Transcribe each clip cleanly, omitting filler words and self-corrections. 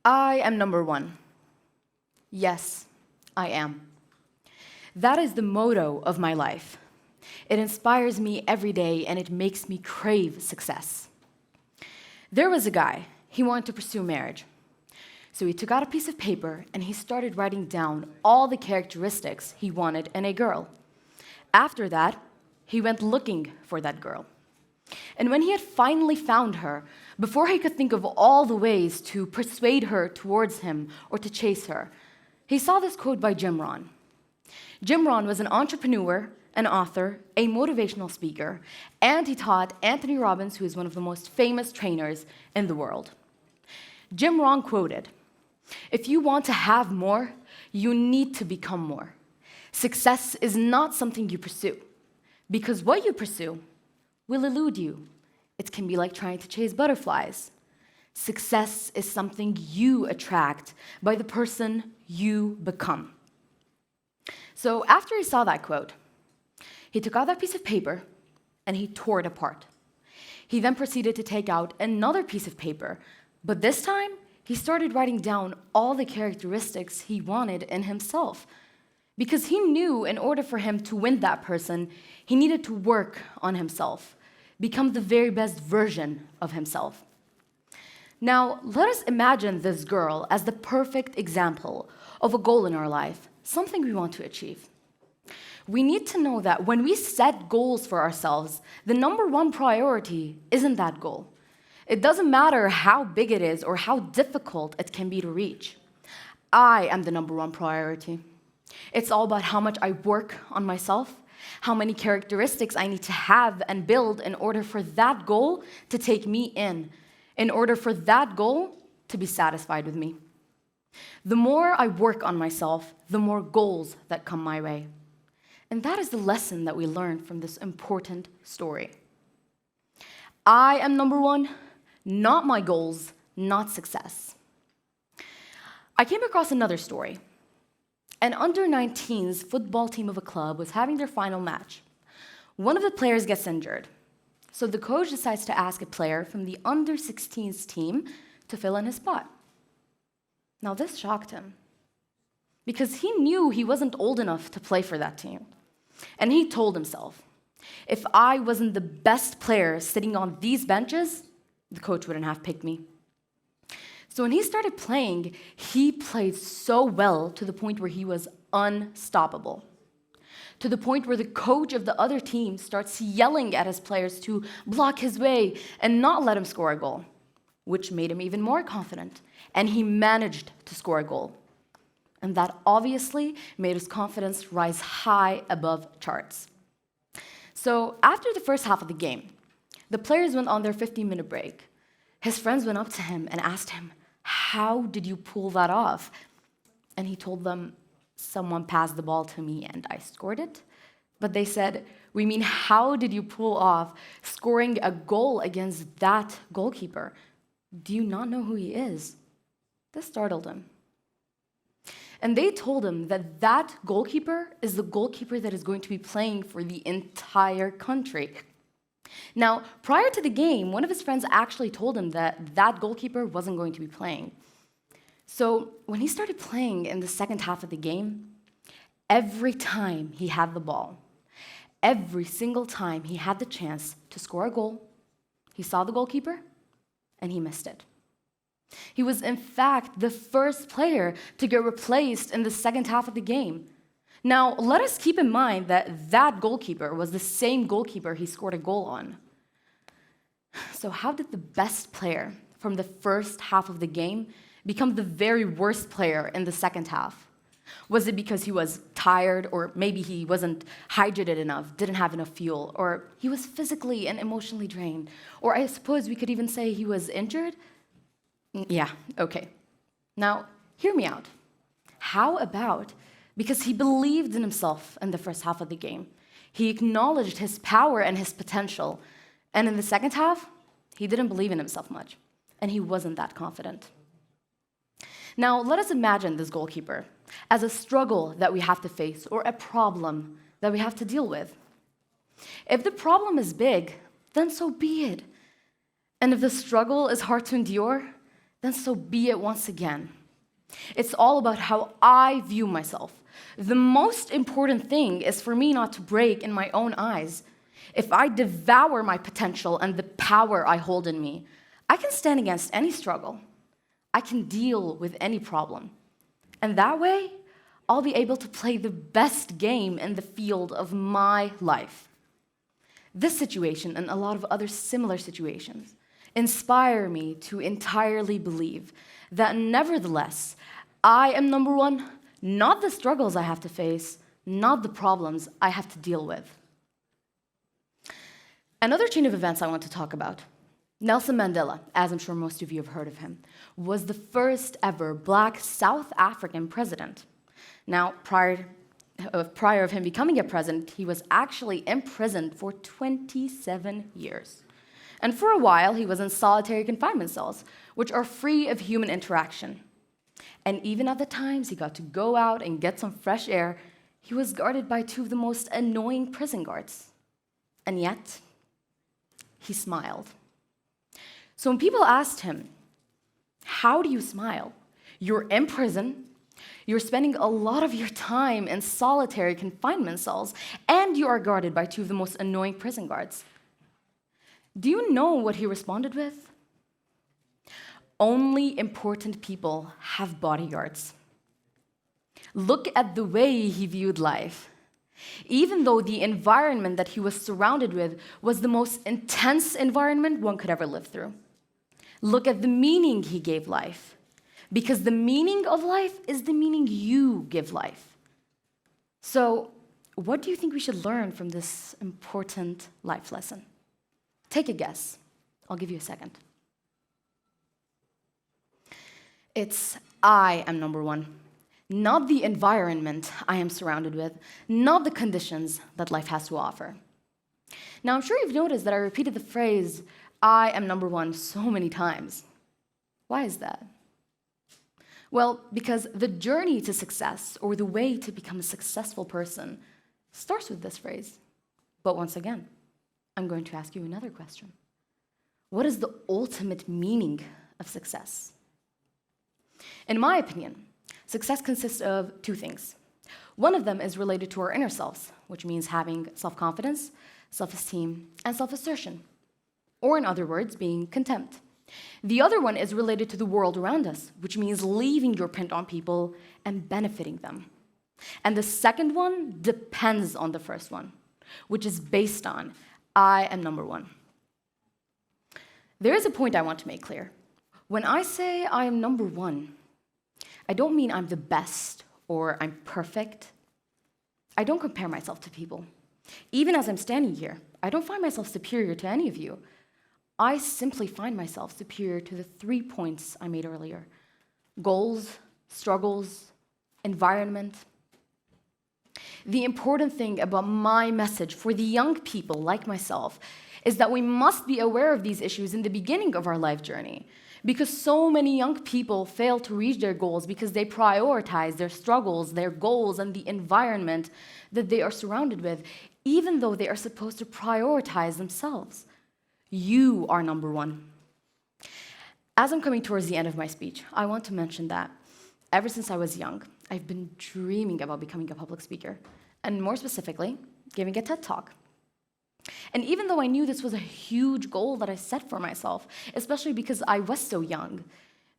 I am number one. Yes, I am. That is the motto of my life. It inspires me every day and it makes me crave success. There was a guy, he wanted to pursue marriage. So he took out a piece of paper and he started writing down all the characteristics he wanted in a girl. After that, he went looking for that girl. And when he had finally found her, before he could think of all the ways to persuade her towards him or to chase her, he saw this quote by Jim Rohn. Jim Rohn was an entrepreneur, an author, a motivational speaker, and he taught Anthony Robbins, who is one of the most famous trainers in the world. Jim Rohn quoted, "If you want to have more, you need to become more. Success is not something you pursue, because what you pursue will elude you. It can be like trying to chase butterflies. Success is something you attract by the person you become." So after he saw that quote, he took out that piece of paper and he tore it apart. He then proceeded to take out another piece of paper, but this time he started writing down all the characteristics he wanted in himself, because he knew in order for him to win that person, he needed to work on himself, become the very best version of himself. Now, let us imagine this girl as the perfect example of a goal in our life, something we want to achieve. We need to know that when we set goals for ourselves, the number one priority isn't that goal. It doesn't matter how big it is or how difficult it can be to reach. I am the number one priority. It's all about how much I work on myself, how many characteristics I need to have and build in order for that goal to take me in order for that goal to be satisfied with me. The more I work on myself, the more goals that come my way. And that is the lesson that we learn from this important story. I am number one, not my goals, not success. I came across another story. An under-19s football team of a club was having their final match. One of the players gets injured, so the coach decides to ask a player from the under-16s team to fill in his spot. Now this shocked him, because he knew he wasn't old enough to play for that team. And he told himself, if I wasn't the best player sitting on these benches, the coach wouldn't have picked me. So when he started playing, he played so well to the point where he was unstoppable. To the point where the coach of the other team starts yelling at his players to block his way and not let him score a goal, which made him even more confident. And he managed to score a goal. And that obviously made his confidence rise high above charts. So after the first half of the game, the players went on their 15-minute break. His friends went up to him and asked him, "How did you pull that off?" And he told them, "Someone passed the ball to me and I scored it." But they said, "We mean, how did you pull off scoring a goal against that goalkeeper? Do you not know who he is?" This startled him. And they told him that that goalkeeper is the goalkeeper that is going to be playing for the entire country. Now, prior to the game, one of his friends actually told him that that goalkeeper wasn't going to be playing. So when he started playing in the second half of the game, every time he had the ball, every single time he had the chance to score a goal, he saw the goalkeeper and he missed it. He was, in fact, the first player to get replaced in the second half of the game. Now, let us keep in mind that that goalkeeper was the same goalkeeper he scored a goal on. So how did the best player from the first half of the game become the very worst player in the second half? Was it because he was tired, or maybe he wasn't hydrated enough, didn't have enough fuel, or he was physically and emotionally drained? Or I suppose we could even say he was injured? Yeah, okay. Now, hear me out. How about because he believed in himself in the first half of the game? He acknowledged his power and his potential. And in the second half, he didn't believe in himself much, and he wasn't that confident. Now, let us imagine this goalkeeper as a struggle that we have to face, or a problem that we have to deal with. If the problem is big, then so be it. And if the struggle is hard to endure, then so be it once again. It's all about how I view myself. The most important thing is for me not to break in my own eyes. If I devour my potential and the power I hold in me, I can stand against any struggle. I can deal with any problem. And that way, I'll be able to play the best game in the field of my life. This situation and a lot of other similar situations inspire me to entirely believe that nevertheless, I am number one, not the struggles I have to face, not the problems I have to deal with. Another chain of events I want to talk about. Nelson Mandela, as I'm sure most of you have heard of him, was the first ever Black South African president. Now, prior of him becoming a president, he was actually imprisoned for 27 years. And for a while, he was in solitary confinement cells, which are free of human interaction. And even at the times he got to go out and get some fresh air, he was guarded by two of the most annoying prison guards. And yet, he smiled. So when people asked him, "How do you smile? You're in prison, you're spending a lot of your time in solitary confinement cells, and you are guarded by two of the most annoying prison guards." Do you know what he responded with? "Only important people have bodyguards." Look at the way he viewed life. Even though the environment that he was surrounded with was the most intense environment one could ever live through. Look at the meaning he gave life. Because the meaning of life is the meaning you give life. So, what do you think we should learn from this important life lesson? Take a guess. I'll give you a second. It's I am number one. Not the environment I am surrounded with, not the conditions that life has to offer. Now, I'm sure you've noticed that I repeated the phrase, "I am number one," so many times. Why is that? Well, because the journey to success, or the way to become a successful person, starts with this phrase. But once again, I'm going to ask you another question. What is the ultimate meaning of success? In my opinion, success consists of two things. One of them is related to our inner selves, which means having self-confidence, self-esteem, and self-assertion. Or in other words, being content. The other one is related to the world around us, which means leaving your print on people and benefiting them. And the second one depends on the first one, which is based on I am number one. There is a point I want to make clear. When I say I am number one, I don't mean I'm the best or I'm perfect. I don't compare myself to people. Even as I'm standing here, I don't find myself superior to any of you. I simply find myself superior to the 3 points I made earlier: goals, struggles, environment. The important thing about my message for the young people like myself is that we must be aware of these issues in the beginning of our life journey, because so many young people fail to reach their goals because they prioritize their struggles, their goals, and the environment that they are surrounded with, even though they are supposed to prioritize themselves. You are number one. As I'm coming towards the end of my speech, I want to mention that ever since I was young, I've been dreaming about becoming a public speaker, and more specifically, giving a TED Talk. And even though I knew this was a huge goal that I set for myself, especially because I was so young,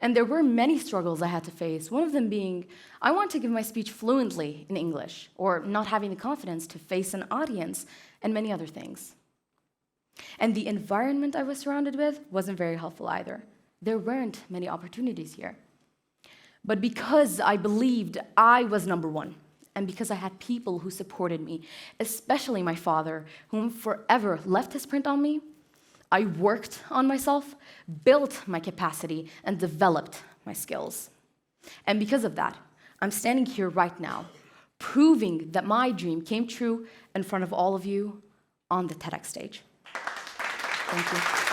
and there were many struggles I had to face, one of them being I wanted to give my speech fluently in English, or not having the confidence to face an audience, and many other things. And the environment I was surrounded with wasn't very helpful either. There weren't many opportunities here. But because I believed I was number one, and because I had people who supported me, especially my father, whom forever left his print on me, I worked on myself, built my capacity, and developed my skills. And because of that, I'm standing here right now, proving that my dream came true in front of all of you on the TEDx stage. Thank you.